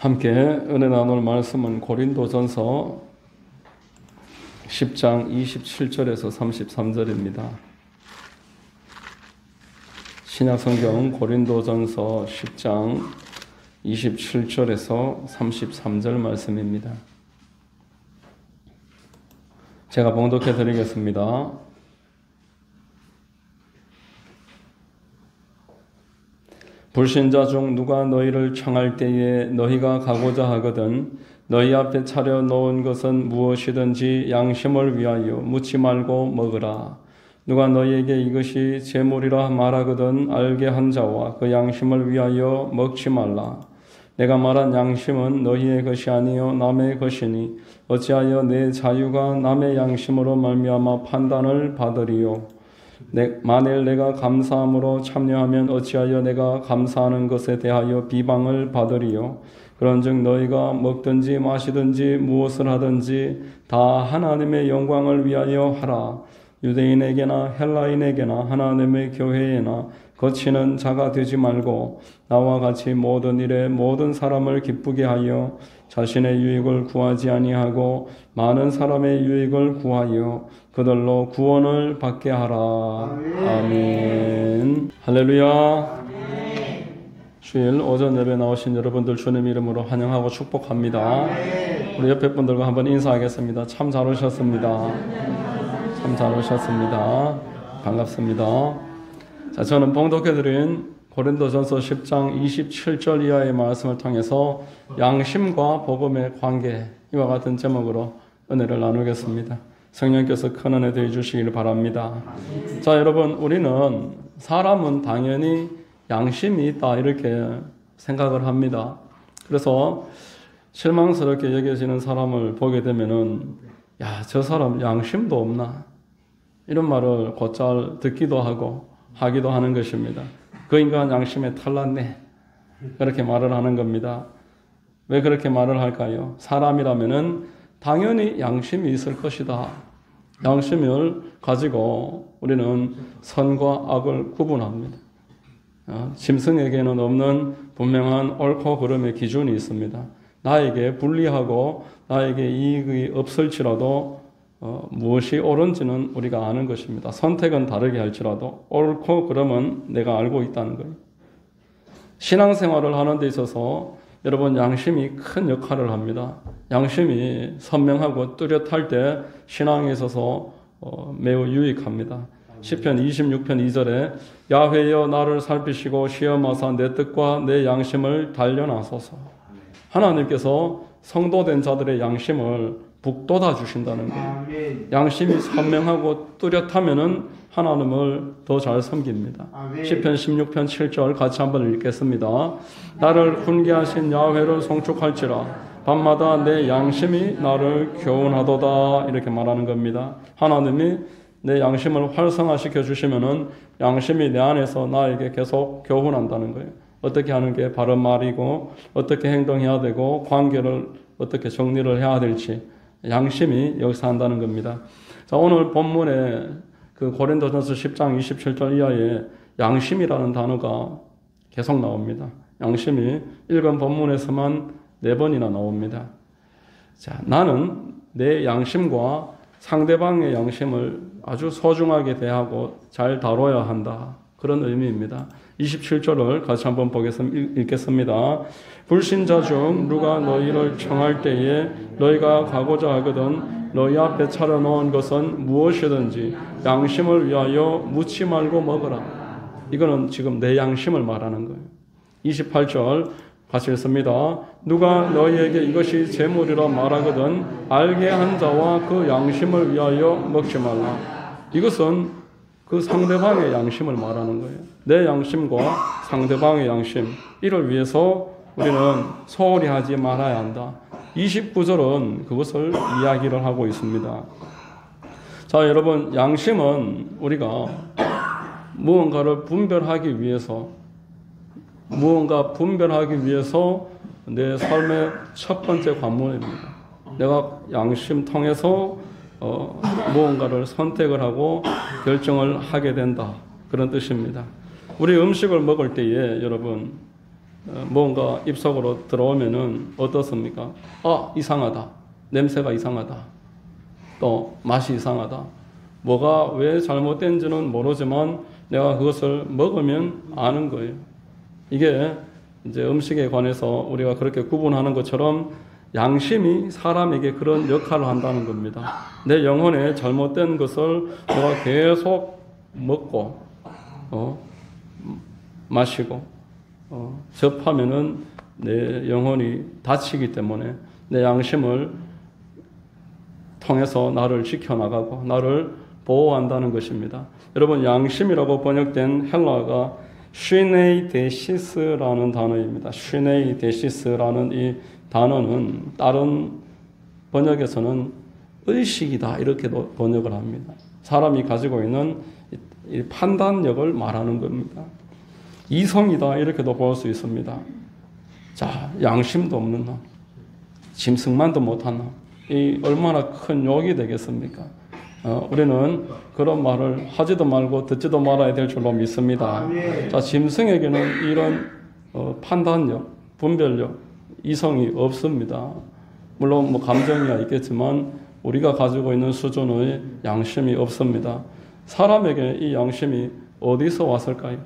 함께 은혜 나눌 말씀은 고린도전서 10장 27절에서 33절입니다. 신약성경 고린도전서 10장 27절에서 33절 말씀입니다. 제가 봉독해 드리겠습니다. 불신자 중 누가 너희를 청할 때에 너희가 가고자 하거든 너희 앞에 차려 놓은 것은 무엇이든지 양심을 위하여 묻지 말고 먹으라. 누가 너희에게 이것이 제물이라 말하거든 알게 한 자와 그 양심을 위하여 먹지 말라. 내가 말한 양심은 너희의 것이 아니요 남의 것이니 어찌하여 내 자유가 남의 양심으로 말미암아 판단을 받으리요. 만일 내가 감사함으로 참여하면 어찌하여 내가 감사하는 것에 대하여 비방을 받으리요. 그런즉 너희가 먹든지 마시든지 무엇을 하든지 다 하나님의 영광을 위하여 하라. 유대인에게나 헬라인에게나 하나님의 교회에나 거치는 자가 되지 말고 나와 같이 모든 일에 모든 사람을 기쁘게 하여 자신의 유익을 구하지 아니하고 많은 사람의 유익을 구하여 그들로 구원을 받게 하라. 아멘. 할렐루야. 아멘. 주일 오전 예배 나오신 여러분들 주님 이름으로 환영하고 축복합니다. 우리 옆에 분들과 한번 인사하겠습니다. 참 잘 오셨습니다. 참 잘 오셨습니다. 반갑습니다. 자, 저는 봉독해드린 고린도전서 10장 27절 이하의 말씀을 통해서 양심과 복음의 관계, 이와 같은 제목으로 은혜를 나누겠습니다. 성령께서 큰 은혜 되어 주시길 바랍니다. 자, 여러분, 우리는 사람은 당연히 양심이 있다 이렇게 생각을 합니다. 그래서 실망스럽게 여겨지는 사람을 보게 되면은 야, 저 사람 양심도 없나? 이런 말을 곧잘 듣기도 하고 하기도 하는 것입니다. 그 인간 양심에 털났네. 그렇게 말을 하는 겁니다. 왜 그렇게 말을 할까요? 사람이라면은 당연히 양심이 있을 것이다. 양심을 가지고 우리는 선과 악을 구분합니다. 짐승에게는 없는 분명한 옳고 그름의 기준이 있습니다. 나에게 불리하고 나에게 이익이 없을지라도 무엇이 옳은지는 우리가 아는 것입니다. 선택은 다르게 할지라도 옳고 그름은 내가 알고 있다는 거예요. 신앙생활을 하는 데 있어서 여러분 양심이 큰 역할을 합니다. 양심이 선명하고 뚜렷할 때 신앙에 있어서 매우 유익합니다. 시편 26편 2절에 야훼여 나를 살피시고 시험하사 내 뜻과 내 양심을 단련하소서. 하나님께서 성도된 자들의 양심을 북돋아 주신다는 거예요. 양심이 선명하고 뚜렷하면은 하나님을 더 잘 섬깁니다. 시편 16편 7절 같이 한번 읽겠습니다. 나를 훈계하신 야훼를 송축할지라 밤마다 내 양심이 나를 교훈하도다 이렇게 말하는 겁니다. 하나님이 내 양심을 활성화시켜 주시면은 양심이 내 안에서 나에게 계속 교훈한다는 거예요. 어떻게 하는 게 바른 말이고 어떻게 행동해야 되고 관계를 어떻게 정리를 해야 될지 양심이 역사한다는 겁니다. 자, 오늘 본문에 그 고린도전서 10장 27절 이하에 양심이라는 단어가 계속 나옵니다. 양심이 읽은 본문에서만 4번이나 나옵니다. 자, 나는 내 양심과 상대방의 양심을 아주 소중하게 대하고 잘 다뤄야 한다. 그런 의미입니다. 27절을 같이 한번 읽겠습니다. 불신자 중 누가 너희를 청할 때에 너희가 가고자 하거든 너희 앞에 차려놓은 것은 무엇이든지 양심을 위하여 묻지 말고 먹으라. 이거는 지금 내 양심을 말하는 거예요. 28절 같이 읽습니다. 누가 너희에게 이것이 제물이라 말하거든 알게 한 자와 그 양심을 위하여 먹지 말라. 이것은 그 상대방의 양심을 말하는 거예요. 내 양심과 상대방의 양심, 이를 위해서 우리는 소홀히 하지 말아야 한다. 29절은 그것을 이야기를 하고 있습니다. 자, 여러분, 양심은 우리가 무언가를 분별하기 위해서 내 삶의 첫 번째 관문입니다. 내가 양심 통해서 무언가를 선택을 하고 결정을 하게 된다. 그런 뜻입니다. 우리 음식을 먹을 때에 여러분 뭔가 입속으로 들어오면은 어떻습니까? 이상하다. 냄새가 이상하다. 또 맛이 이상하다. 뭐가 왜 잘못된지는 모르지만 내가 그것을 먹으면 아는 거예요. 이게 이제 음식에 관해서 우리가 그렇게 구분하는 것처럼 양심이 사람에게 그런 역할을 한다는 겁니다. 내 영혼에 잘못된 것을 내가 계속 먹고 마시고 접하면은 내 영혼이 다치기 때문에 내 양심을 통해서 나를 지켜나가고 나를 보호한다는 것입니다. 여러분, 양심이라고 번역된 헬라어가 슈네이데시스라는 단어입니다. 슈네이데시스라는 이 단어는 다른 번역에서는 의식이다 이렇게도 번역을 합니다. 사람이 가지고 있는 이 판단력을 말하는 겁니다. 이성이다 이렇게도 볼 수 있습니다. 자, 양심도 없는 놈, 짐승만도 못한 놈, 이 얼마나 큰 욕이 되겠습니까? 우리는 그런 말을 하지도 말고 듣지도 말아야 될 줄로 믿습니다. 자, 짐승에게는 이런 판단력, 분별력, 이성이 없습니다. 물론 뭐 감정이야 있겠지만 우리가 가지고 있는 수준의 양심이 없습니다. 사람에게 이 양심이 어디서 왔을까요?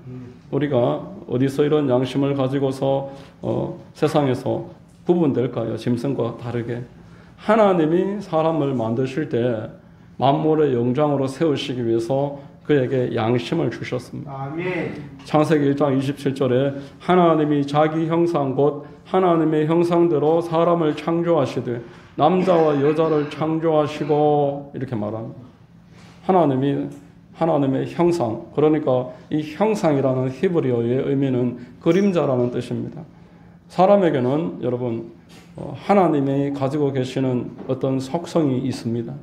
우리가 어디서 이런 양심을 가지고서 세상에서 구분될까요? 짐승과 다르게. 하나님이 사람을 만드실 때 만물의 영장으로 세우시기 위해서 그에게 양심을 주셨습니다. 아멘. 창세기 1장 27절에 하나님이 자기 형상 곧 하나님의 형상대로 사람을 창조하시되 남자와 여자를 창조하시고 이렇게 말합니다. 하나님의 형상, 그러니까 이 형상이라는 히브리어의 의미는 그림자라는 뜻입니다. 사람에게는 여러분 하나님이 가지고 계시는 어떤 속성이 있습니다.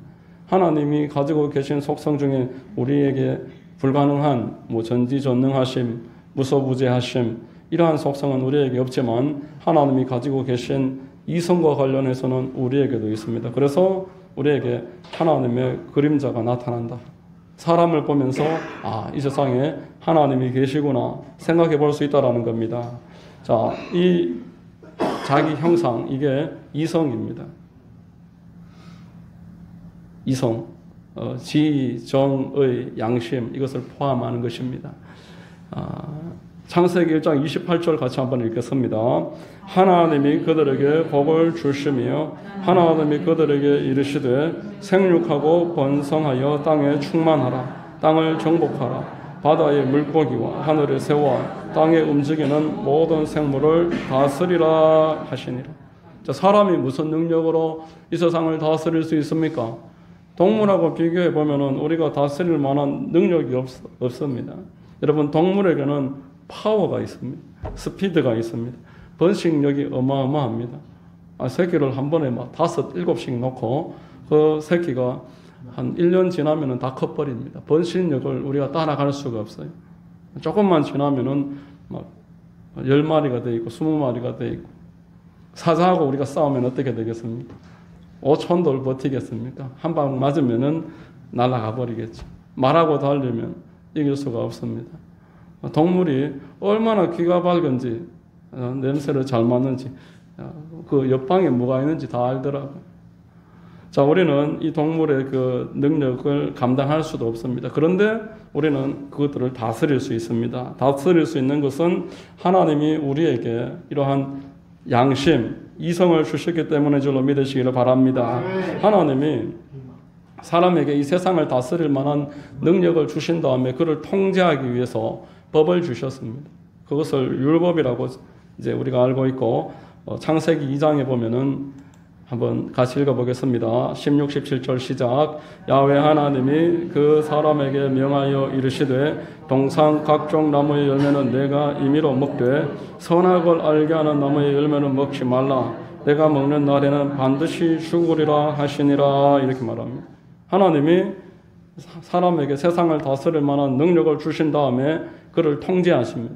하나님이 가지고 계신 속성 중에 우리에게 불가능한 전지전능하심, 무소부재하심 이러한 속성은 우리에게 없지만 하나님이 가지고 계신 이성과 관련해서는 우리에게도 있습니다. 그래서 우리에게 하나님의 그림자가 나타난다. 사람을 보면서 이 세상에 하나님이 계시구나 생각해 볼 수 있다라는 겁니다. 자, 이 자기 형상, 이게 이성입니다. 이성, 지정의 양심, 이것을 포함하는 것입니다. 창세기 1장 28절 같이 한번 읽겠습니다. 하나님이 그들에게 복을 주시며 하나님이 그들에게 이르시되 생육하고 번성하여 땅에 충만하라. 땅을 정복하라. 바다의 물고기와 하늘의 새와 땅에 움직이는 모든 생물을 다스리라 하시니라. 자, 사람이 무슨 능력으로 이 세상을 다스릴 수 있습니까? 동물하고 비교해 보면은 우리가 다스릴 만한 능력이 없습니다. 여러분, 동물에게는 파워가 있습니다. 스피드가 있습니다. 번식력이 어마어마합니다. 새끼를 한 번에 막 5, 7씩 놓고 그 새끼가 한 1년 지나면은 다 커버립니다. 번식력을 우리가 따라갈 수가 없어요. 조금만 지나면은 막 10마리가 돼 있고 20마리가 돼 있고. 사자하고 우리가 싸우면 어떻게 되겠습니까? 5촌돌 버티겠습니까? 한 방 맞으면은 날아가 버리겠죠. 말하고 달리면 이길 수가 없습니다. 동물이 얼마나 귀가 밝은지, 냄새를 잘 맡는지, 그 옆방에 뭐가 있는지 다 알더라고요. 자, 우리는 이 동물의 그 능력을 감당할 수도 없습니다. 그런데 우리는 그것들을 다스릴 수 있습니다. 다스릴 수 있는 것은 하나님이 우리에게 이러한 양심, 이성을 주셨기 때문에 줄로 믿으시기를 바랍니다. 하나님이 사람에게 이 세상을 다스릴 만한 능력을 주신 다음에 그를 통제하기 위해서 법을 주셨습니다. 그것을 율법이라고 이제 우리가 알고 있고, 창세기 2장에 보면은 한번 같이 읽어보겠습니다. 16, 17절 시작. 야훼 하나님이 그 사람에게 명하여 이르시되 동산 각종 나무의 열매는 내가 임의로 먹되 선악을 알게 하는 나무의 열매는 먹지 말라. 내가 먹는 날에는 반드시 죽으리라 하시니라. 이렇게 말합니다. 하나님이 사람에게 세상을 다스릴 만한 능력을 주신 다음에 그를 통제하십니다.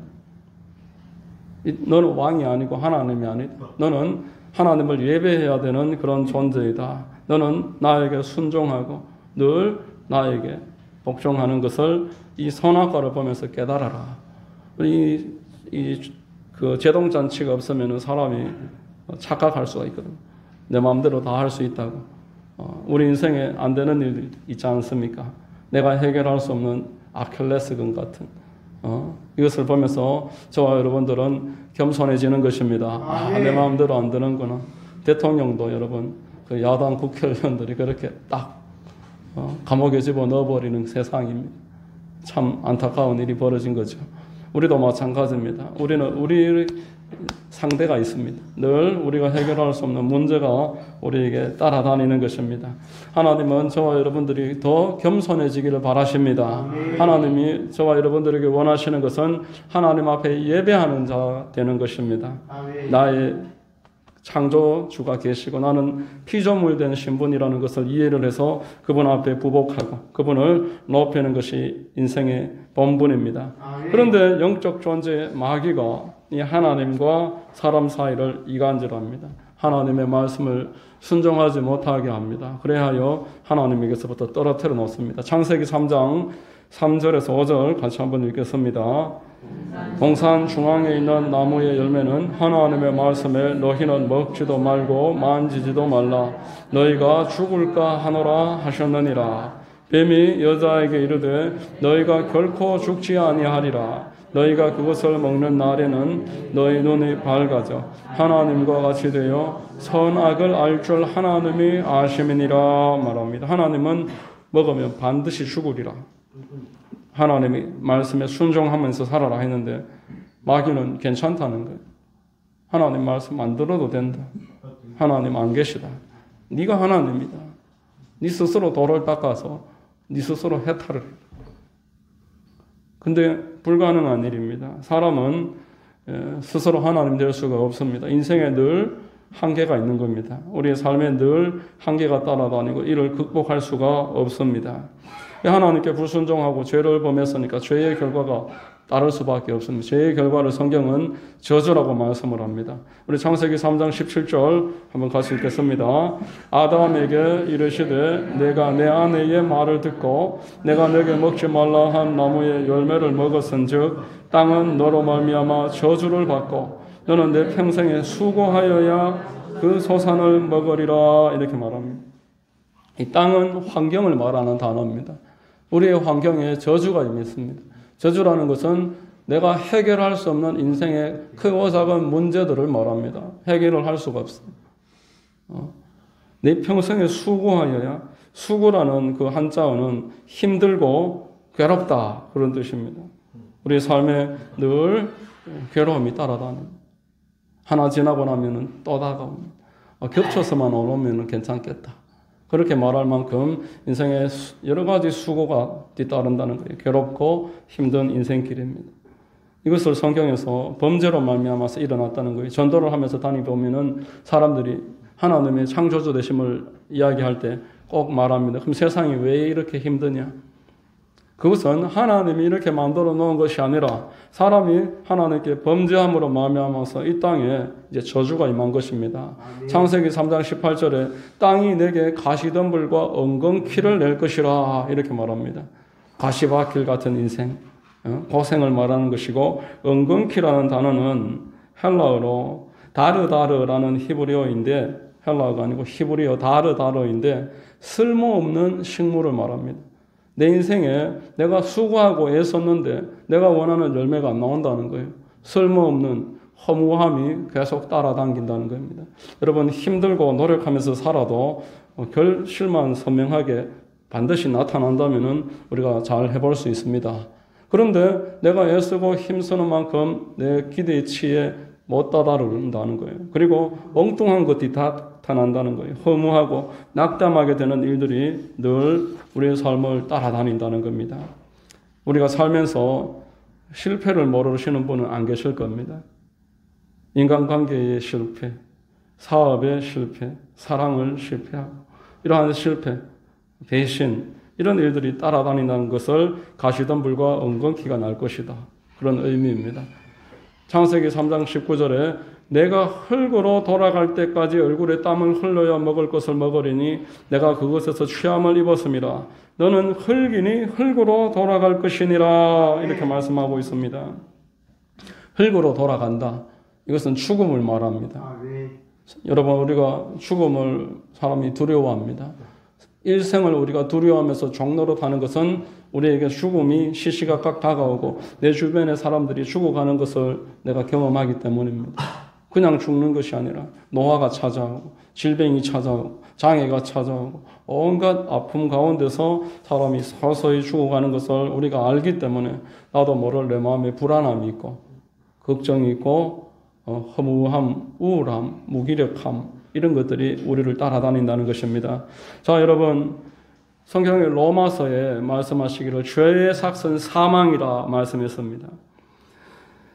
너는 왕이 아니고 하나님이 아니다. 너는 하나님을 예배해야 되는 그런 존재이다. 너는 나에게 순종하고 늘 나에게 복종하는 것을 이 선악과를 보면서 깨달아라. 이 그 제동장치가 없으면 사람이 착각할 수가 있거든요. 내 마음대로 다 할 수 있다고. 우리 인생에 안 되는 일이 있지 않습니까? 내가 해결할 수 없는 아킬레스건 같은 이것을 보면서 저와 여러분들은 겸손해지는 것입니다. 내 마음대로 안 되는구나. 대통령도 여러분 그 야당 국회의원들이 그렇게 딱 감옥에 집어넣어버리는 세상입니다. 참 안타까운 일이 벌어진 거죠. 우리도 마찬가지입니다. 우리 상대가 있습니다. 늘 우리가 해결할 수 없는 문제가 우리에게 따라다니는 것입니다. 하나님은 저와 여러분들이 더 겸손해지기를 바라십니다. 하나님이 저와 여러분들에게 원하시는 것은 하나님 앞에 예배하는 자 되는 것입니다. 나의 창조주가 계시고 나는 피조물된 신분이라는 것을 이해를 해서 그분 앞에 부복하고 그분을 높이는 것이 인생의 본분입니다. 그런데 영적 존재의 마귀가 이 하나님과 사람 사이를 이간질합니다. 하나님의 말씀을 순종하지 못하게 합니다. 그래하여 하나님에게서부터 떨어뜨려 놓습니다. 창세기 3장 3절에서 5절 같이 한번 읽겠습니다. 동산 중앙에 있는 나무의 열매는 하나님의 말씀에 너희는 먹지도 말고 만지지도 말라. 너희가 죽을까 하노라 하셨느니라. 뱀이 여자에게 이르되 너희가 결코 죽지 아니하리라. 너희가 그것을 먹는 날에는 너희 눈이 밝아져 하나님과 같이 되어 선악을 알 줄 하나님이 아심이니라 말합니다. 하나님은 먹으면 반드시 죽으리라. 하나님이 말씀에 순종하면서 살아라 했는데 마귀는 괜찮다는 거예요. 하나님 말씀 안 들어도 된다. 하나님 안 계시다. 네가 하나님이다. 네 스스로 돌을 닦아서 네 스스로 해탈을 해. 근데 불가능한 일입니다. 사람은 스스로 하나님 될 수가 없습니다. 인생에 늘 한계가 있는 겁니다. 우리의 삶에 늘 한계가 따라다니고 이를 극복할 수가 없습니다. 하나님께 불순종하고 죄를 범했으니까 죄의 결과가 따를 수밖에 없습니다. 죄의 결과를 성경은 저주라고 말씀을 합니다. 우리 창세기 3장 17절 한번 같이 읽겠습니다. 아담에게 이르시되 내가 내 아내의 말을 듣고 내가 내게 먹지 말라 한 나무의 열매를 먹었은즉 땅은 너로 말미암아 저주를 받고 너는 내 평생에 수고하여야 그 소산을 먹으리라 이렇게 말합니다. 이 땅은 환경을 말하는 단어입니다. 우리의 환경에 저주가 있습니다. 저주라는 것은 내가 해결할 수 없는 인생의 크고 작은 문제들을 말합니다. 해결을 할 수가 없어요. 내 평생에 수고하여야, 수고라는 그 한자어는 힘들고 괴롭다 그런 뜻입니다. 우리의 삶에 늘 괴로움이 따라다닙니다. 하나 지나고 나면 또 다가옵니다. 겹쳐서만 오면 괜찮겠다. 그렇게 말할 만큼 인생에 여러 가지 수고가 뒤따른다는 거예요. 괴롭고 힘든 인생길입니다. 이것을 성경에서 범죄로 말미암아서 일어났다는 거예요. 전도를 하면서 다니보면은 사람들이 하나님의 창조주 되심을 이야기할 때 꼭 말합니다. 그럼 세상이 왜 이렇게 힘드냐? 그것은 하나님이 이렇게 만들어 놓은 것이 아니라 사람이 하나님께 범죄함으로 말미암아서 이 땅에 이제 저주가 임한 것입니다. 창세기 3장 18절에 땅이 내게 가시덤불과 엉겅퀴를 낼 것이라 이렇게 말합니다. 가시밭길 같은 인생, 고생을 말하는 것이고 엉겅퀴라는 단어는 헬라어로 다르다르라는 히브리어인데 헬라어가 아니고 히브리어 다르다르인데 쓸모없는 식물을 말합니다. 내 인생에 내가 수고하고 애썼는데 내가 원하는 열매가 안 나온다는 거예요. 쓸모없는 허무함이 계속 따라당긴다는 겁니다. 여러분 힘들고 노력하면서 살아도 결실만 선명하게 반드시 나타난다면 우리가 잘 해볼 수 있습니다. 그런데 내가 애쓰고 힘쓰는 만큼 내 기대치에 못 다다른다는 거예요. 그리고 엉뚱한 것이 나타난다는 거예요. 허무하고 낙담하게 되는 일들이 늘 우리의 삶을 따라다닌다는 겁니다. 우리가 살면서 실패를 모르시는 분은 안 계실 겁니다. 인간관계의 실패, 사업의 실패, 사랑을 실패하고 이러한 실패, 배신 이런 일들이 따라다닌다는 것을 가시덤불과 엉겅퀴가 날 것이다. 그런 의미입니다. 창세기 3장 19절에 내가 흙으로 돌아갈 때까지 얼굴에 땀을 흘려야 먹을 것을 먹으리니 내가 그것에서 취함을 입었음이라. 너는 흙이니 흙으로 돌아갈 것이니라 이렇게 말씀하고 있습니다. 흙으로 돌아간다. 이것은 죽음을 말합니다. 여러분, 우리가 죽음을 사람이 두려워합니다. 일생을 우리가 두려워하면서 종로로 가는 것은 우리에게 죽음이 시시각각 다가오고 내 주변의 사람들이 죽어가는 것을 내가 경험하기 때문입니다. 그냥 죽는 것이 아니라 노화가 찾아오고 질병이 찾아오고 장애가 찾아오고 온갖 아픔 가운데서 사람이 서서히 죽어가는 것을 우리가 알기 때문에 나도 모를 내 마음에 불안함이 있고 걱정이 있고 허무함, 우울함, 무기력함 이런 것들이 우리를 따라다닌다는 것입니다. 자, 여러분, 성경의 로마서에 말씀하시기를 죄의 삭은 사망이라 말씀했습니다.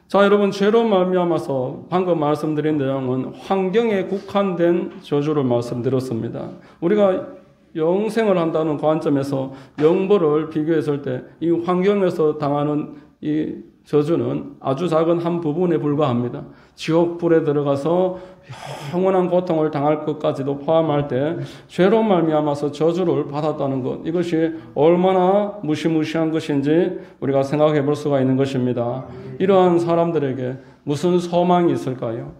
자, 여러분, 죄로 말미암아서 방금 말씀드린 내용은 환경에 국한된 저주를 말씀드렸습니다. 우리가 영생을 한다는 관점에서 영벌을 비교했을 때 이 환경에서 당하는 이 저주는 아주 작은 한 부분에 불과합니다. 지옥불에 들어가서 영원한 고통을 당할 것까지도 포함할 때 죄로 말미암아서 저주를 받았다는 것, 이것이 얼마나 무시무시한 것인지 우리가 생각해 볼 수가 있는 것입니다. 이러한 사람들에게 무슨 소망이 있을까요?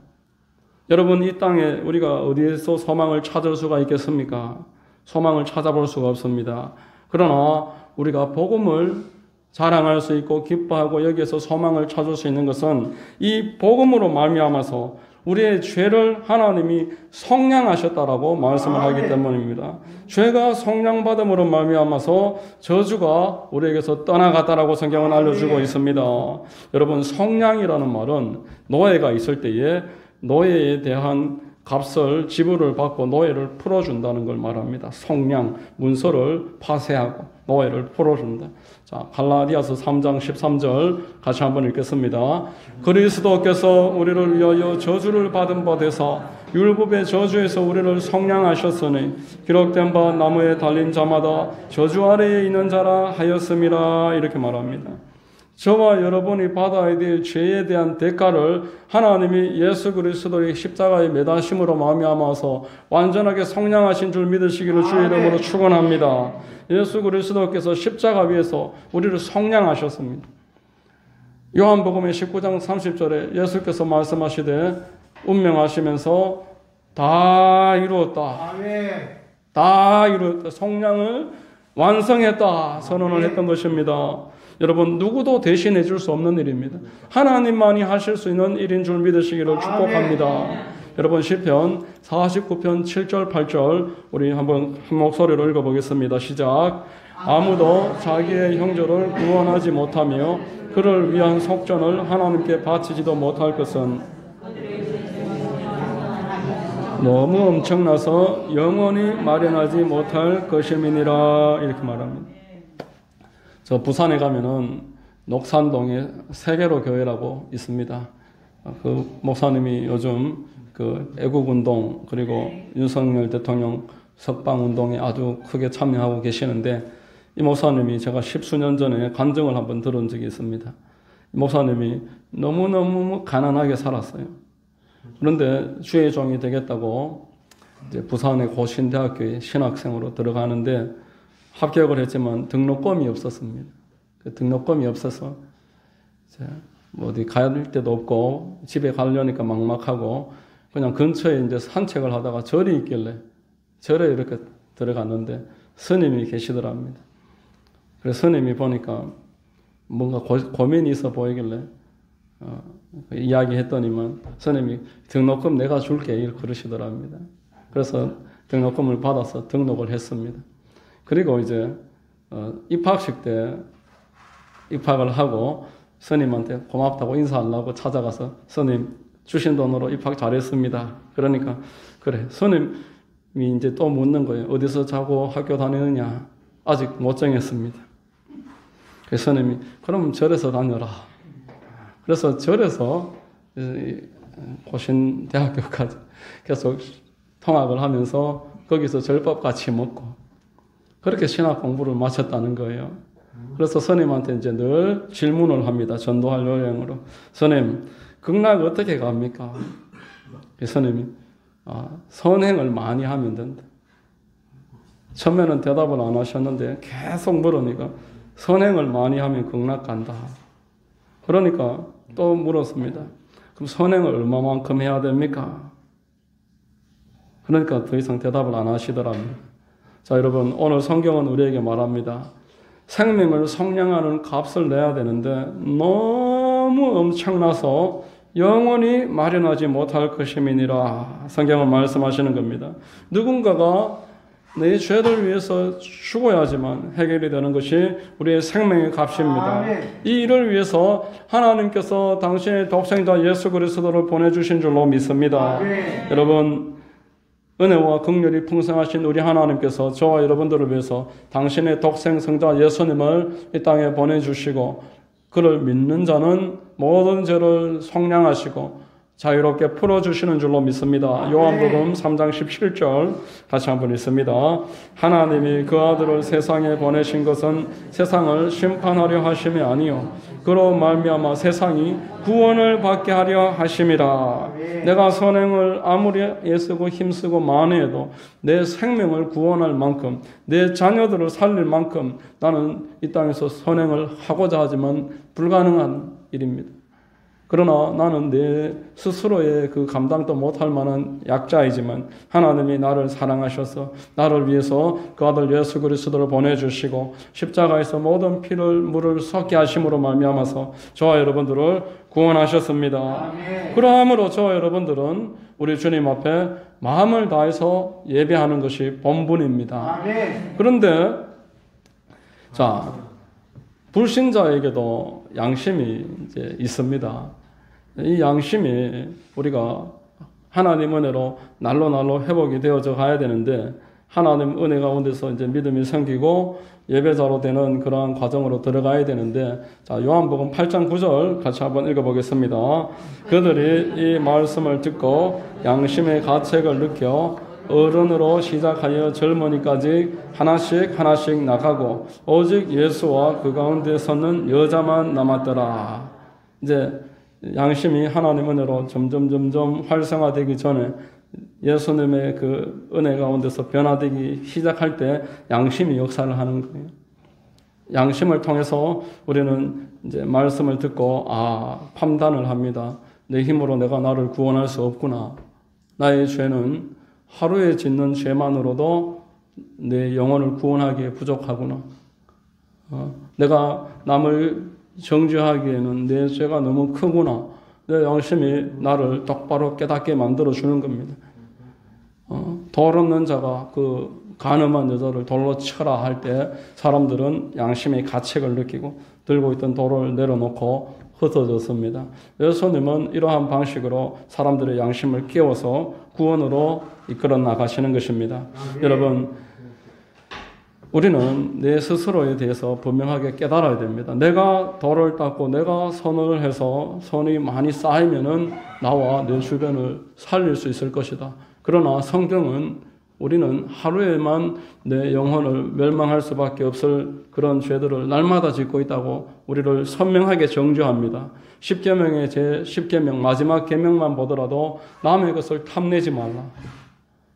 여러분, 이 땅에 우리가 어디에서 소망을 찾을 수가 있겠습니까? 소망을 찾아볼 수가 없습니다. 그러나 우리가 복음을 자랑할 수 있고 기뻐하고 여기에서 소망을 찾을 수 있는 것은 이 복음으로 말미암아서 우리의 죄를 하나님이 속량하셨다라고 말씀을 하기 때문입니다. 죄가 속량받음으로 말미암아서 저주가 우리에게서 떠나갔다라고 성경은 알려주고 있습니다. 여러분, 속량이라는 말은 노예가 있을 때에 노예에 대한 값을 지불을 받고 노예를 풀어준다는 걸 말합니다. 속량, 문서를 파쇄하고 노예를 풀어준다. 자, 갈라디아서 3장 13절 같이 한번 읽겠습니다. 그리스도께서 우리를 위하여 저주를 받은 바 되사 율법의 저주에서 우리를 속량하셨으니 기록된 바 나무에 달린 자마다 저주 아래에 있는 자라 하였음이라. 이렇게 말합니다. 저와 여러분이 받아야 될 죄에 대한 대가를 하나님이 예수 그리스도의 십자가에 매다심으로 말미암아서 완전하게 속량하신 줄 믿으시기를 주의 이름으로 축원합니다. 예수 그리스도께서 십자가 위에서 우리를 속량하셨습니다. 요한복음의 19장 30절에 예수께서 말씀하시되 운명하시면서 다 이루었다. 다 이루었다. 속량을 완성했다 선언을 했던 것입니다. 여러분, 누구도 대신해 줄 수 없는 일입니다. 하나님만이 하실 수 있는 일인 줄 믿으시기를 축복합니다. 여러분, 시편 49편 7절 8절 우리 한번 한 목소리로 읽어보겠습니다. 시작. 아무도 자기의 형제를 구원하지 못하며 그를 위한 속전을 하나님께 바치지도 못할 것은 너무 엄청나서 영원히 마련하지 못할 것임이니라. 이렇게 말합니다. 저 부산에 가면은 녹산동에 세계로 교회라고 있습니다. 그 목사님이 요즘 그 애국운동 그리고 윤석열 대통령 석방운동에 아주 크게 참여하고 계시는데 이 목사님이 제가 10수년 전에 간증을 한번 들은 적이 있습니다. 이 목사님이 너무너무 가난하게 살았어요. 그런데 주의 종이 되겠다고 이제 부산의 고신대학교에 신학생으로 들어가는데 합격을 했지만 등록금이 없었습니다. 그 등록금이 없어서 뭐 어디 갈 데도 없고 집에 가려니까 막막하고 그냥 근처에 이제 산책을 하다가 절이 있길래 절에 이렇게 들어갔는데 스님이 계시더랍니다. 그래서 스님이 보니까 뭔가 고민이 있어 보이길래 이야기했더니만 스님이 등록금 내가 줄게 이렇게 그러시더랍니다. 그래서 등록금을 받아서 등록을 했습니다. 그리고 이제 입학식 때 입학을 하고 스님한테 고맙다고 인사하려고 찾아가서 스님 주신 돈으로 입학 잘했습니다. 그러니까 그래 스님이 이제 또 묻는 거예요. 어디서 자고 학교 다니느냐? 아직 못 정했습니다. 그래서 스님이 그럼 절에서 다녀라. 그래서 절에서 고신대학교까지 계속 통학을 하면서 거기서 절밥 같이 먹고 그렇게 신학 공부를 마쳤다는 거예요. 그래서 스님한테 이제 늘 질문을 합니다. 전도할 요령으로. 스님, 극락 어떻게 갑니까? 스님이 선행을 많이 하면 된다. 처음에는 대답을 안 하셨는데 계속 물으니까 선행을 많이 하면 극락 간다. 그러니까 또 물었습니다. 그럼 선행을 얼마만큼 해야 됩니까? 그러니까 더 이상 대답을 안 하시더랍니다. 자, 여러분, 오늘 성경은 우리에게 말합니다. 생명을 성량하는 값을 내야 되는데 너무 엄청나서 영원히 마련하지 못할 것임이니라. 성경은 말씀하시는 겁니다. 누군가가 내 죄를 위해서 죽어야지만 해결이 되는 것이 우리의 생명의 값입니다. 이 일을 위해서 하나님께서 당신의 독생자 예수 그리스도를 보내주신 줄로 믿습니다. 여러분, 은혜와 긍휼이 풍성하신 우리 하나님께서 저와 여러분들을 위해서 당신의 독생성자 예수님을 이 땅에 보내주시고 그를 믿는 자는 모든 죄를 속량하시고 자유롭게 풀어주시는 줄로 믿습니다. 요한복음 3장 17절 같이 한번 읽습니다. 하나님이 그 아들을 세상에 보내신 것은 세상을 심판하려 하심이 아니요 그로 말미암아 세상이 구원을 받게 하려 하심이라. 내가 선행을 아무리 애쓰고 힘쓰고 많이 해도 내 생명을 구원할 만큼 내 자녀들을 살릴 만큼 나는 이 땅에서 선행을 하고자 하지만 불가능한 일입니다. 그러나 나는 내 스스로의 그 감당도 못할 만한 약자이지만 하나님이 나를 사랑하셔서 나를 위해서 그 아들 예수 그리스도를 보내주시고 십자가에서 모든 피를 물을 섞게 하심으로 말미암아서 저와 여러분들을 구원하셨습니다. 아멘. 그러므로 저와 여러분들은 우리 주님 앞에 마음을 다해서 예배하는 것이 본분입니다. 아멘. 그런데 자, 불신자에게도 양심이 이제 있습니다. 이 양심이 우리가 하나님 은혜로 날로 회복이 되어져 가야 되는데 하나님 은혜 가운데서 이제 믿음이 생기고 예배자로 되는 그러한 과정으로 들어가야 되는데 자, 요한복음 8장 9절 같이 한번 읽어보겠습니다. 그들이 이 말씀을 듣고 양심의 가책을 느껴 어른으로 시작하여 젊은이까지 하나씩 나가고 오직 예수와 그 가운데 서는 여자만 남았더라. 이제 양심이 하나님 은혜로 점점 활성화되기 전에 예수님의 그 은혜 가운데서 변화되기 시작할 때 양심이 역사를 하는 거예요. 양심을 통해서 우리는 이제 말씀을 듣고 판단을 합니다. 내 힘으로 내가 나를 구원할 수 없구나. 나의 죄는 하루에 짓는 죄만으로도 내 영혼을 구원하기에 부족하구나. 내가 남을 정죄하기에는 내 죄가 너무 크구나. 내 양심이 나를 똑바로 깨닫게 만들어주는 겁니다. 돌 없는 자가 그 간음한 여자를 돌로 쳐라 할 때 사람들은 양심의 가책을 느끼고 들고 있던 돌을 내려놓고 흩어졌습니다. 예수님은 이러한 방식으로 사람들의 양심을 깨워서 구원으로 이끌어 나가시는 것입니다. 여러분, 우리는 내 스스로에 대해서 분명하게 깨달아야 됩니다. 내가 돌을 닦고 내가 선을 해서 선이 많이 쌓이면은 나와 내 주변을 살릴 수 있을 것이다. 그러나 성경은 우리는 하루에만 내 영혼을 멸망할 수밖에 없을 그런 죄들을 날마다 짓고 있다고 우리를 선명하게 정죄합니다. 10계명의 제 10계명 마지막 계명만 보더라도 남의 것을 탐내지 말라.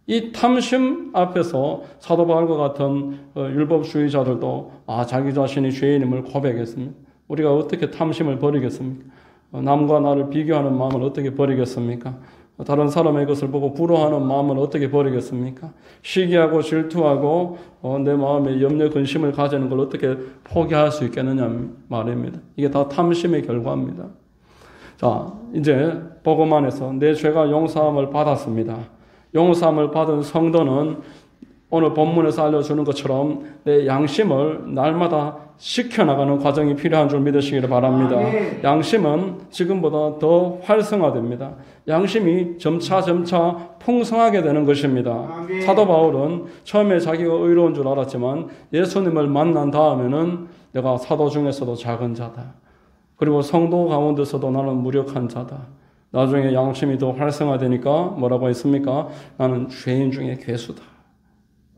이 탐심 앞에서 사도 바울과 같은 율법주의자들도 자기 자신이 죄인임을 고백했습니다. 우리가 어떻게 탐심을 버리겠습니까? 남과 나를 비교하는 마음을 어떻게 버리겠습니까? 다른 사람의 것을 보고 부러워하는 마음을 어떻게 버리겠습니까? 시기하고 질투하고 내 마음에 염려 근심을 가지는 걸 어떻게 포기할 수 있겠느냐 말입니다. 이게 다 탐심의 결과입니다. 자, 이제 복음 안에서 내 죄가 용서함을 받았습니다. 용서함을 받은 성도는 오늘 본문에서 알려주는 것처럼 내 양심을 날마다 시켜나가는 과정이 필요한 줄 믿으시기를 바랍니다. 양심은 지금보다 더 활성화됩니다. 양심이 점차 풍성하게 되는 것입니다. 사도 바울은 처음에 자기가 의로운 줄 알았지만 예수님을 만난 다음에는 내가 사도 중에서도 작은 자다. 그리고 성도 가운데서도 나는 무력한 자다. 나중에 양심이 더 활성화되니까 뭐라고 했습니까? 나는 죄인 중에 괴수다.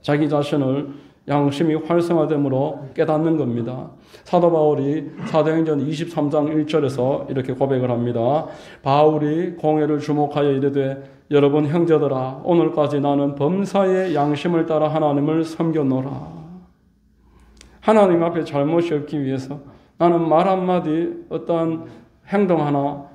자기 자신을 양심이 활성화됨으로 깨닫는 겁니다. 사도 바울이 사도행전 23장 1절에서 이렇게 고백을 합니다. 바울이 공회를 주목하여 이르되 여러분 형제들아 오늘까지 나는 범사의 양심을 따라 하나님을 섬겨노라. 하나님 앞에 잘못이 없기 위해서 나는 말 한마디 어떠한 행동 하나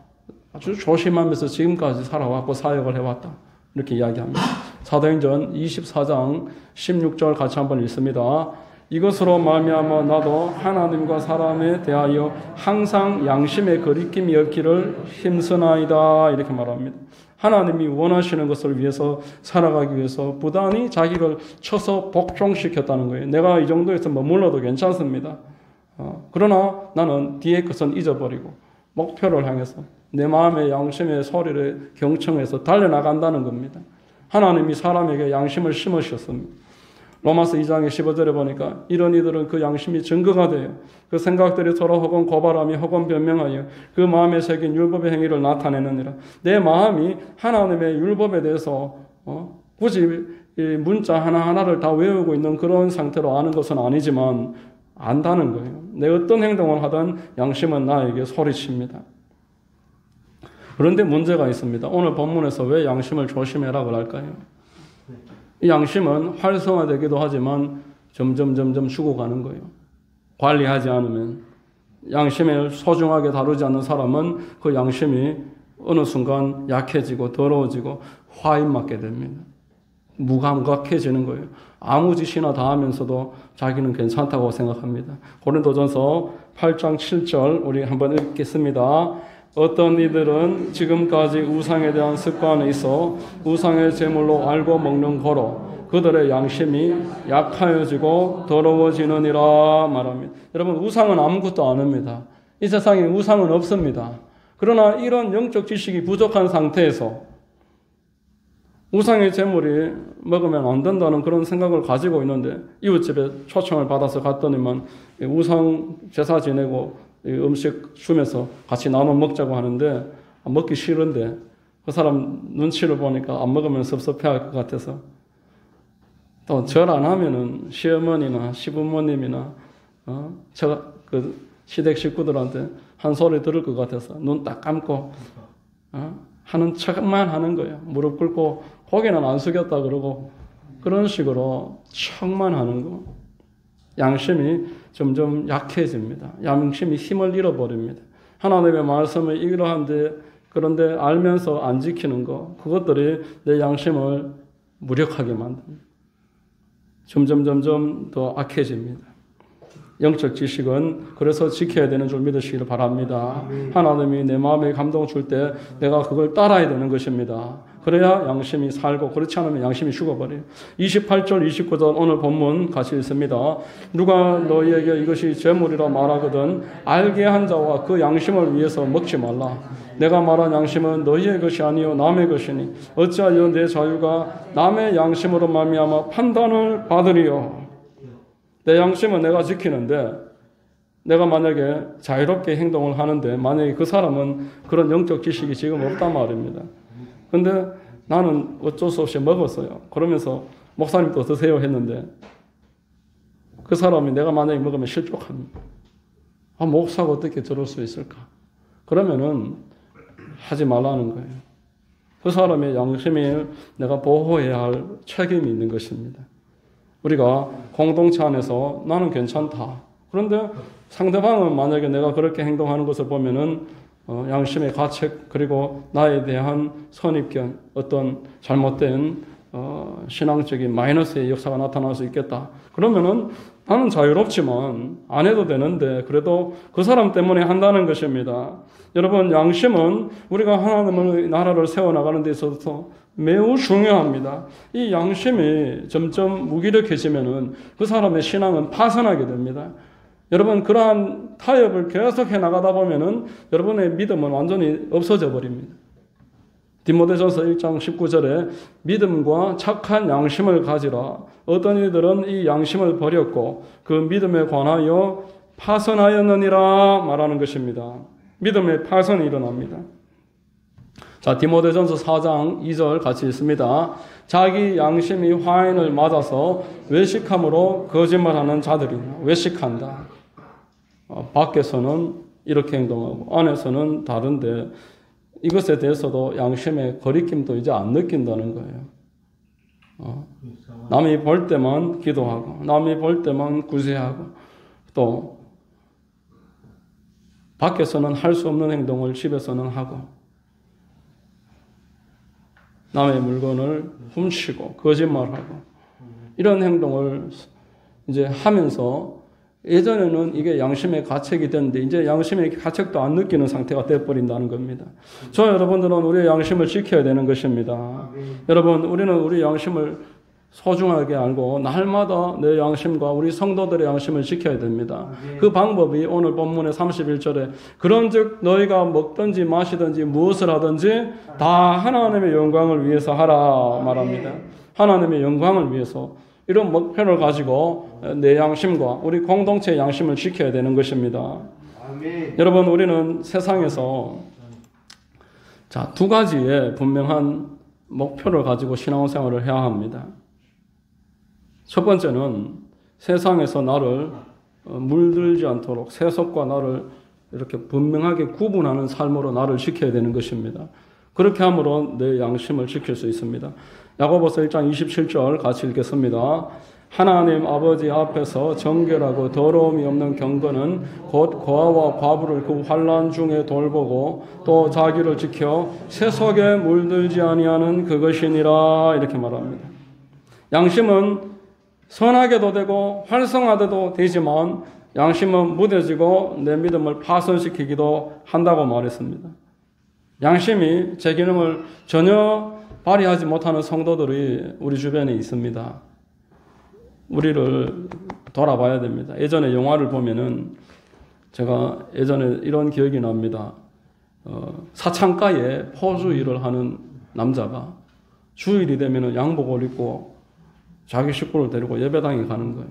아주 조심하면서 지금까지 살아왔고 사역을 해왔다. 이렇게 이야기합니다. 사도행전 24장 16절 같이 한번 읽습니다. 이것으로 말미암아 나도 하나님과 사람에 대하여 항상 양심의 거리낌이 없기를 힘쓰나이다. 이렇게 말합니다. 하나님이 원하시는 것을 위해서 살아가기 위해서 부단히 자기를 쳐서 복종시켰다는 거예요. 내가 이 정도에서 머물러도 괜찮습니다. 그러나 나는 뒤에 것은 잊어버리고 목표를 향해서 내 마음의 양심의 소리를 경청해서 달려나간다는 겁니다. 하나님이 사람에게 양심을 심으셨습니다. 로마서 2장의 15절에 보니까 이런 이들은 그 양심이 증거가 돼요. 그 생각들이 서로 혹은 고발하며 혹은 변명하여 그 마음에 새긴 율법의 행위를 나타내느니라. 내 마음이 하나님의 율법에 대해서 굳이 이 문자 하나하나를 다 외우고 있는 그런 상태로 아는 것은 아니지만 안다는 거예요. 내 어떤 행동을 하든 양심은 나에게 소리칩니다. 그런데 문제가 있습니다. 오늘 본문에서 왜 양심을 조심해라고 할까요? 이 양심은 활성화되기도 하지만 점점 죽어가는 거예요. 관리하지 않으면. 양심을 소중하게 다루지 않는 사람은 그 양심이 어느 순간 약해지고 더러워지고 화인맞게 됩니다. 무감각해지는 거예요. 아무 짓이나 다 하면서도 자기는 괜찮다고 생각합니다. 고린도전서 8장 7절 우리 한번 읽겠습니다. 어떤 이들은 지금까지 우상에 대한 습관이 있어 우상의 제물로 알고 먹는 거로 그들의 양심이 약하여지고 더러워지느니라 말합니다. 여러분, 우상은 아무것도 안 합니다. 이 세상에 우상은 없습니다. 그러나 이런 영적 지식이 부족한 상태에서 우상의 제물이 먹으면 안 된다는 그런 생각을 가지고 있는데 이웃집에 초청을 받아서 갔더니만 우상 제사 지내고 음식 주면서 같이 나눠 먹자고 하는데 먹기 싫은데 그 사람 눈치를 보니까 안 먹으면 섭섭해할 것 같아서 또 절 안 하면은 시어머니나 시부모님이나 그 시댁 식구들한테 한 소리 들을 것 같아서 눈 딱 감고 하는 척만 하는 거예요. 무릎 꿇고 고개는 안 숙였다 그러고 그런 식으로 척만 하는 거. 양심이 점점 약해집니다. 양심이 힘을 잃어버립니다. 하나님의 말씀을 이러한데 그런데 알면서 안 지키는 거 그것들이 내 양심을 무력하게 만듭니다. 점점 더 악해집니다. 영적 지식은 그래서 지켜야 되는 줄 믿으시기를 바랍니다. 하나님이 내 마음에 감동 줄 때 내가 그걸 따라야 되는 것입니다. 그래야 양심이 살고 그렇지 않으면 양심이 죽어버려요. 28절 29절 오늘 본문 같이 읽습니다. 누가 너희에게 이것이 제물이라 말하거든 알게 한 자와 그 양심을 위해서 먹지 말라. 내가 말한 양심은 너희의 것이 아니요 남의 것이니 어찌하여 내 자유가 남의 양심으로 말미암아 판단을 받으리요. 내 양심은 내가 지키는데 내가 만약에 자유롭게 행동을 하는데 만약에 그 사람은 그런 영적 지식이 지금 없단 말입니다. 근데 나는 어쩔 수 없이 먹었어요. 그러면서 목사님도 드세요 했는데 그 사람이 내가 만약에 먹으면 실족합니다. 목사가 어떻게 저럴 수 있을까? 그러면은 하지 말라는 거예요. 그 사람의 양심을 내가 보호해야 할 책임이 있는 것입니다. 우리가 공동체 안에서 나는 괜찮다. 그런데 상대방은 만약에 내가 그렇게 행동하는 것을 보면은 양심의 가책 그리고 나에 대한 선입견 어떤 잘못된 신앙적인 마이너스의 역사가 나타날 수 있겠다. 그러면은 나는 자유롭지만 안 해도 되는데 그래도 그 사람 때문에 한다는 것입니다. 여러분 양심은 우리가 하나님의 나라를 세워나가는 데 있어서 매우 중요합니다. 이 양심이 점점 무기력해지면은 그 사람의 신앙은 파산하게 됩니다. 여러분 그러한 타협을 계속해 나가다 보면은 여러분의 믿음은 완전히 없어져 버립니다. 디모데전서 1장 19절에 믿음과 착한 양심을 가지라. 어떤 이들은 이 양심을 버렸고 그 믿음에 관하여 파선하였느니라 말하는 것입니다. 믿음의 파선이 일어납니다. 자, 디모데전서 4장 2절 같이 읽습니다. 자기 양심이 화인을 맞아서 외식함으로 거짓말하는 자들이 외식한다. 밖에서는 이렇게 행동하고 안에서는 다른데 이것에 대해서도 양심의 거리낌도 이제 안 느낀다는 거예요. 남이 볼 때만 기도하고 남이 볼 때만 구제하고 또 밖에서는 할 수 없는 행동을 집에서는 하고 남의 물건을 훔치고 거짓말하고 이런 행동을 이제 하면서 예전에는 이게 양심의 가책이 됐는데 이제 양심의 가책도 안 느끼는 상태가 돼버린다는 겁니다. 저 여러분들은 우리의 양심을 지켜야 되는 것입니다. 여러분 우리는 우리 양심을 소중하게 알고 날마다 내 양심과 우리 성도들의 양심을 지켜야 됩니다. 그 방법이 오늘 본문의 31절에 그런즉 너희가 먹든지 마시든지 무엇을 하든지 다 하나님의 영광을 위해서 하라 말합니다. 하나님의 영광을 위해서 이런 목표를 가지고 내 양심과 우리 공동체의 양심을 지켜야 되는 것입니다. 아멘. 여러분 우리는 세상에서 두 가지의 분명한 목표를 가지고 신앙생활을 해야 합니다. 첫 번째는 세상에서 나를 물들지 않도록 세속과 나를 이렇게 분명하게 구분하는 삶으로 나를 지켜야 되는 것입니다. 그렇게 함으로 내 양심을 지킬 수 있습니다. 야고보서 1장 27절 같이 읽겠습니다. 하나님 아버지 앞에서 정결하고 더러움이 없는 경건은 곧 고아와 과부를 그 환난 중에 돌보고 또 자기를 지켜 세속에 물들지 아니하는 그것이니라 이렇게 말합니다. 양심은 선하게도 되고 활성화돼도 되지만 양심은 무뎌지고 내 믿음을 파손시키기도 한다고 말했습니다. 양심이 제 기능을 전혀 발휘하지 못하는 성도들이 우리 주변에 있습니다. 우리를 돌아봐야 됩니다. 예전에 영화를 보면은 제가 예전에 이런 기억이 납니다. 사창가에 포주 일을 하는 남자가 주일이 되면은 양복을 입고 자기 식구를 데리고 예배당에 가는 거예요.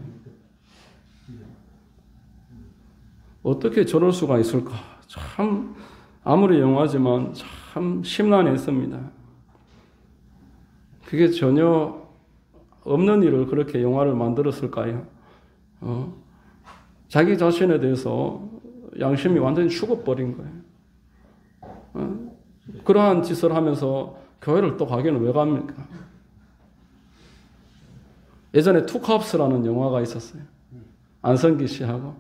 어떻게 저럴 수가 있을까? 참 아무리 영화지만 참 심란했습니다. 그게 전혀 없는 일을 그렇게 영화를 만들었을까요? 자기 자신에 대해서 양심이 완전히 죽어버린 거예요. 그러한 짓을 하면서 교회를 또 가기는 왜 갑니까? 예전에 투캅스라는 영화가 있었어요. 안성기 씨하고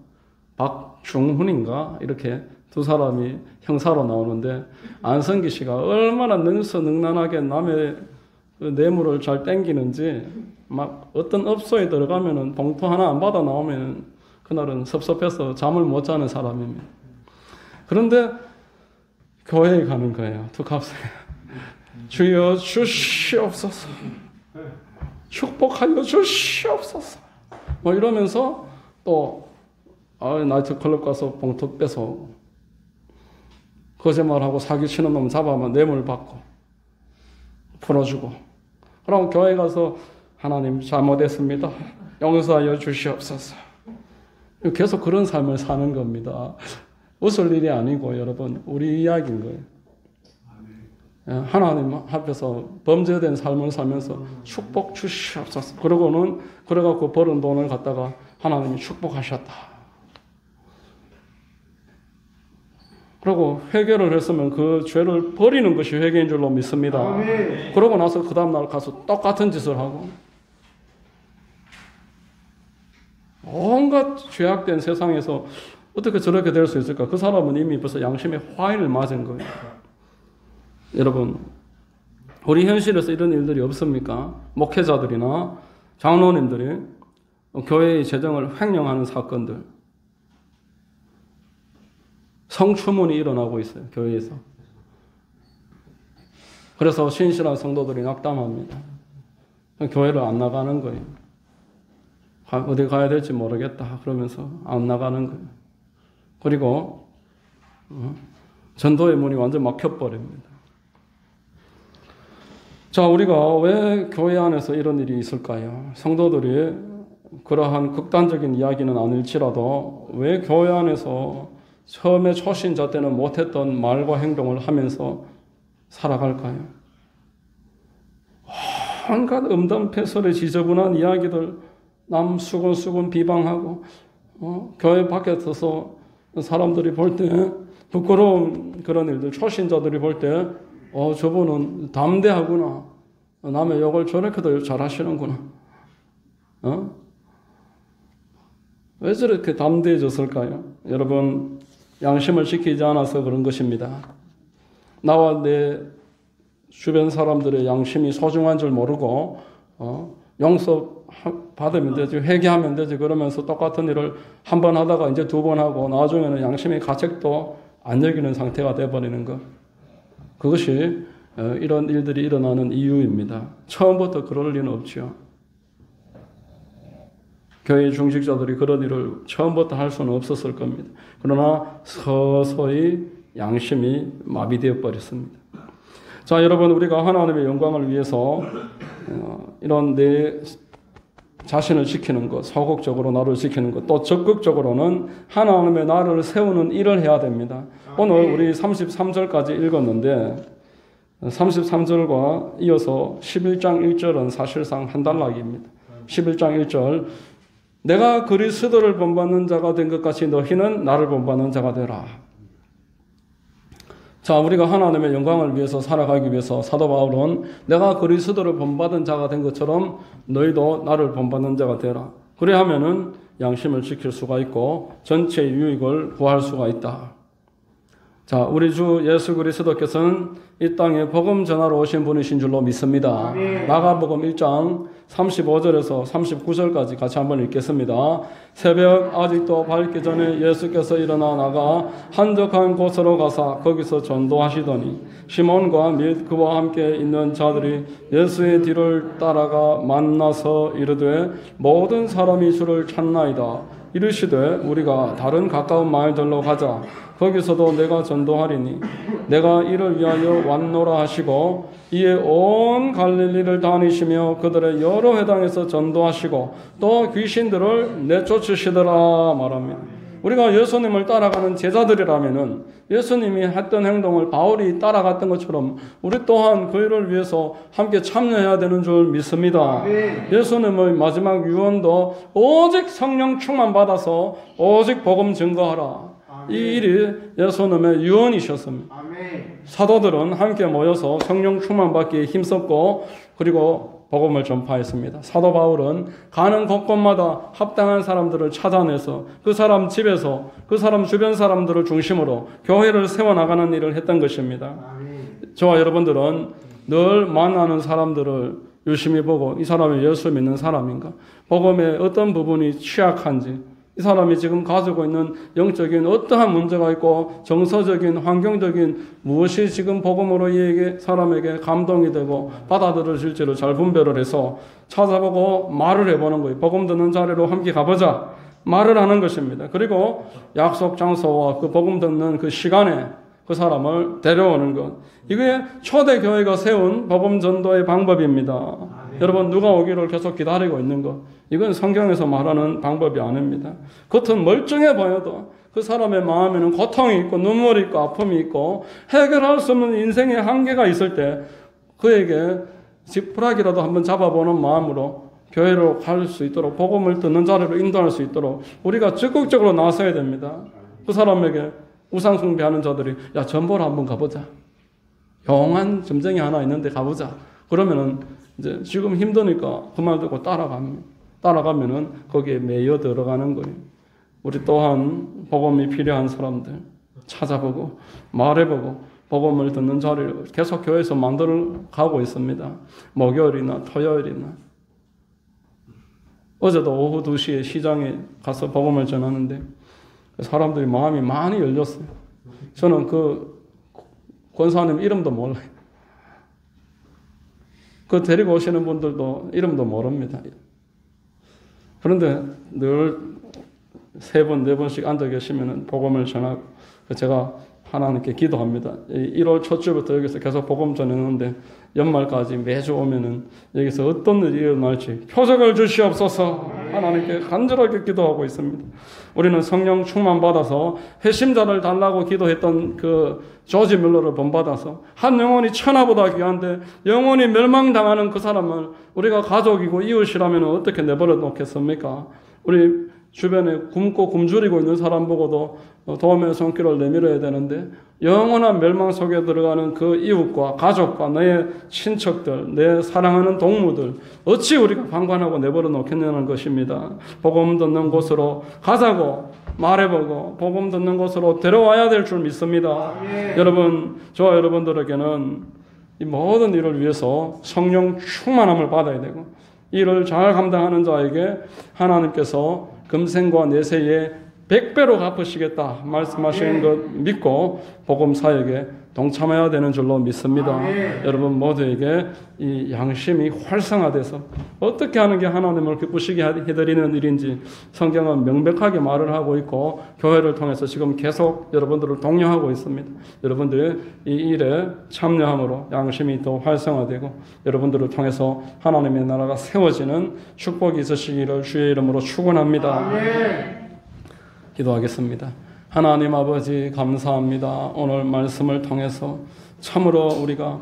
박중훈인가 이렇게 두 사람이 형사로 나오는데 안성기 씨가 얼마나 능수능란하게 남의 뇌물을 잘 땡기는지 막 어떤 업소에 들어가면은 봉투 하나 안 받아 나오면 그날은 섭섭해서 잠을 못 자는 사람입니다. 그런데 교회에 가는 거예요. 투캅스에. 주여 주시옵소서. 축복하여 주시옵소서. 뭐 이러면서 또 나이트클럽 가서 봉투 뺏어오고 거짓말하고 사기치는 놈 잡아면 뇌물 받고 풀어주고 그럼 교회 가서 하나님 잘못했습니다. 용서하여 주시옵소서. 계속 그런 삶을 사는 겁니다. 웃을 일이 아니고 여러분 우리 이야기인 거예요. 하나님 앞에서 범죄된 삶을 살면서 축복 주시옵소서. 그래갖고 벌은 돈을 갖다가 하나님이 축복하셨다. 그리고 회개를 했으면 그 죄를 버리는 것이 회개인 줄로 믿습니다. 아멘. 그러고 나서 그 다음날 가서 똑같은 짓을 하고 온갖 죄악된 세상에서 어떻게 저렇게 될 수 있을까? 그 사람은 이미 벌써 양심의 화인을 맞은 거예요. 여러분, 우리 현실에서 이런 일들이 없습니까? 목회자들이나 장로님들이 교회의 재정을 횡령하는 사건들, 성추문이 일어나고 있어요, 교회에서. 그래서 신실한 성도들이 낙담합니다. 교회를 안 나가는 거예요. 어디 가야 될지 모르겠다 그러면서 안 나가는 거예요. 그리고 전도의 문이 완전 막혀버립니다. 자, 우리가 왜 교회 안에서 이런 일이 있을까요? 성도들이 그러한 극단적인 이야기는 아닐지라도 왜 교회 안에서 처음에 초신자 때는 못했던 말과 행동을 하면서 살아갈까요? 온갖 음담패설의 지저분한 이야기들 남 수근수근 비방하고 교회 밖에 서서 사람들이 볼 때 부끄러운 그런 일들, 초신자들이 볼 때 저분은 담대하구나. 남의 욕을 저렇게도 잘하시는구나. 왜 저렇게 담대해졌을까요? 여러분, 양심을 지키지 않아서 그런 것입니다. 나와 내 주변 사람들의 양심이 소중한 줄 모르고 용서 받으면 되지, 회개하면 되지 그러면서 똑같은 일을 한 번 하다가 이제 두 번 하고 나중에는 양심의 가책도 안 여기는 상태가 되어버리는 것. 그것이 이런 일들이 일어나는 이유입니다. 처음부터 그럴 리는 없죠. 교회 중직자들이 그런 일을 처음부터 할 수는 없었을 겁니다. 그러나 서서히 양심이 마비되어 버렸습니다. 자, 여러분, 우리가 하나님의 영광을 위해서 이런 내 자신을 지키는 것, 소극적으로 나를 지키는 것, 또 적극적으로는 하나님의 나를 세우는 일을 해야 됩니다. 오늘 우리 33절까지 읽었는데 33절과 이어서 11장 1절은 사실상 한 단락입니다. 11장 1절, 내가 그리스도를 본받는 자가 된 것 같이 너희는 나를 본받는 자가 되라. 자, 우리가 하나님의 영광을 위해서 살아가기 위해서 사도 바울은 내가 그리스도를 본받은 자가 된 것처럼 너희도 나를 본받는 자가 되라. 그래 하면은 양심을 지킬 수가 있고 전체의 유익을 구할 수가 있다. 자, 우리 주 예수 그리스도께서는 이 땅에 복음 전하러 오신 분이신 줄로 믿습니다. 마가복음 1장 35절에서 39절까지 같이 한번 읽겠습니다. 새벽 아직도 밝기 전에 예수께서 일어나 나가 한적한 곳으로 가사 거기서 전도하시더니 시몬과 및 그와 함께 있는 자들이 예수의 뒤를 따라가 만나서 이르되 모든 사람이 주를 찾나이다. 이르시되 우리가 다른 가까운 마을들로 가자. 거기서도 내가 전도하리니 내가 이를 위하여 왔노라 하시고 이에 온 갈릴리를 다니시며 그들의 여러 회당에서 전도하시고 또 귀신들을 내쫓으시더라 말합니다. 우리가 예수님을 따라가는 제자들이라면은 예수님이 했던 행동을 바울이 따라갔던 것처럼 우리 또한 그 일을 위해서 함께 참여해야 되는 줄 믿습니다. 예수님의 마지막 유언도 오직 성령 충만 받아서 오직 복음 증거하라. 이 일이 예수님의 유언이셨습니다. 사도들은 함께 모여서 성령 충만 받기에 힘썼고 그리고 복음을 전파했습니다. 사도 바울은 가는 곳곳마다 합당한 사람들을 찾아내서 그 사람 집에서 그 사람 주변 사람들을 중심으로 교회를 세워나가는 일을 했던 것입니다. 저와 여러분들은 늘 만나는 사람들을 유심히 보고 이 사람이 예수 믿는 사람인가? 복음의 어떤 부분이 취약한지 이 사람이 지금 가지고 있는 영적인 어떠한 문제가 있고 정서적인 환경적인 무엇이 지금 복음으로 이에게 사람에게 감동이 되고 받아들여질지를 잘 분별을 해서 찾아보고 말을 해보는 거예요. 복음 듣는 자리로 함께 가보자. 말을 하는 것입니다. 그리고 약속 장소와 그 복음 듣는 그 시간에 그 사람을 데려오는 것. 이게 초대교회가 세운 복음 전도의 방법입니다. 여러분 누가 오기를 계속 기다리고 있는 것. 이건 성경에서 말하는 방법이 아닙니다. 겉은 멀쩡해 보여도 그 사람의 마음에는 고통이 있고 눈물이 있고 아픔이 있고 해결할 수 없는 인생의 한계가 있을 때 그에게 지푸라기라도 한번 잡아보는 마음으로 교회로 갈 수 있도록 복음을 듣는 자리로 인도할 수 있도록 우리가 적극적으로 나서야 됩니다. 그 사람에게 우상 숭배하는 자들이 야 전보로 한번 가보자. 영한 점쟁이 하나 있는데 가보자. 그러면은 이제 지금 힘드니까 그만두고 따라가면은 거기에 매여 들어가는 거예요. 우리 또한 복음이 필요한 사람들 찾아보고 말해보고 복음을 듣는 자리를 계속 교회에서 만들어 가고 있습니다. 목요일이나 토요일이나 어제도 오후 2시에 시장에 가서 복음을 전하는데 사람들이 마음이 많이 열렸어요. 저는 그 권사님 이름도 몰라요. 그 데리고 오시는 분들도 이름도 모릅니다. 그런데 늘 3번, 4번씩 앉아 계시면 복음을 전하고 제가 하나님께 기도합니다. 1월 첫 주부터 여기서 계속 복음 전했는데 연말까지 매주 오면은 여기서 어떤 일이 일어날지 표적을 주시옵소서 하나님께 간절하게 기도하고 있습니다. 우리는 성령 충만 받아서 회심자를 달라고 기도했던 그 조지 밀러를 본받아서 한 영혼이 천하보다 귀한데 영혼이 멸망당하는 그 사람을 우리가 가족이고 이웃이라면 어떻게 내버려 놓겠습니까? 우리 주변에 굶고 굶주리고 있는 사람 보고도 도움의 손길을 내밀어야 되는데 영원한 멸망 속에 들어가는 그 이웃과 가족과 내 친척들, 내 사랑하는 동무들 어찌 우리가 방관하고 내버려 놓겠냐는 것입니다. 복음 듣는 곳으로 가자고 말해보고 복음 듣는 곳으로 데려와야 될 줄 믿습니다. 여러분, 저와 여러분들에게는 이 모든 일을 위해서 성령 충만함을 받아야 되고, 이를 잘 감당하는 자에게 하나님께서 금생과 내세에 100배로 갚으시겠다 말씀하시는 것 믿고 복음 사역에 동참해야 되는 줄로 믿습니다. 여러분 모두에게 이 양심이 활성화돼서 어떻게 하는 게 하나님을 기쁘시게 해드리는 일인지 성경은 명백하게 말을 하고 있고, 교회를 통해서 지금 계속 여러분들을 독려하고 있습니다. 여러분들이 이 일에 참여함으로 양심이 더 활성화되고 여러분들을 통해서 하나님의 나라가 세워지는 축복이 있으시기를 주의 이름으로 축원합니다. 기도하겠습니다. 하나님 아버지 감사합니다. 오늘 말씀을 통해서 참으로 우리가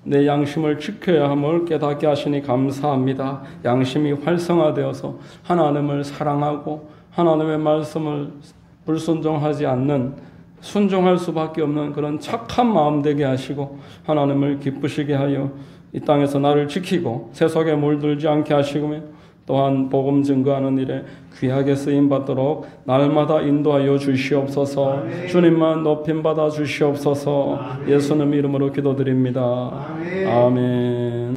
내 양심을 지켜야 함을 깨닫게 하시니 감사합니다. 양심이 활성화되어서 하나님을 사랑하고 하나님의 말씀을 불순종하지 않는, 순종할 수밖에 없는 그런 착한 마음 되게 하시고 하나님을 기쁘시게 하여 이 땅에서 나를 지키고 세속에 물들지 않게 하시고, 또한 복음 증거하는 일에 귀하게 쓰임받도록 날마다 인도하여 주시옵소서. 주님만 높임받아 주시옵소서. 예수님 이름으로 기도드립니다. 아멘.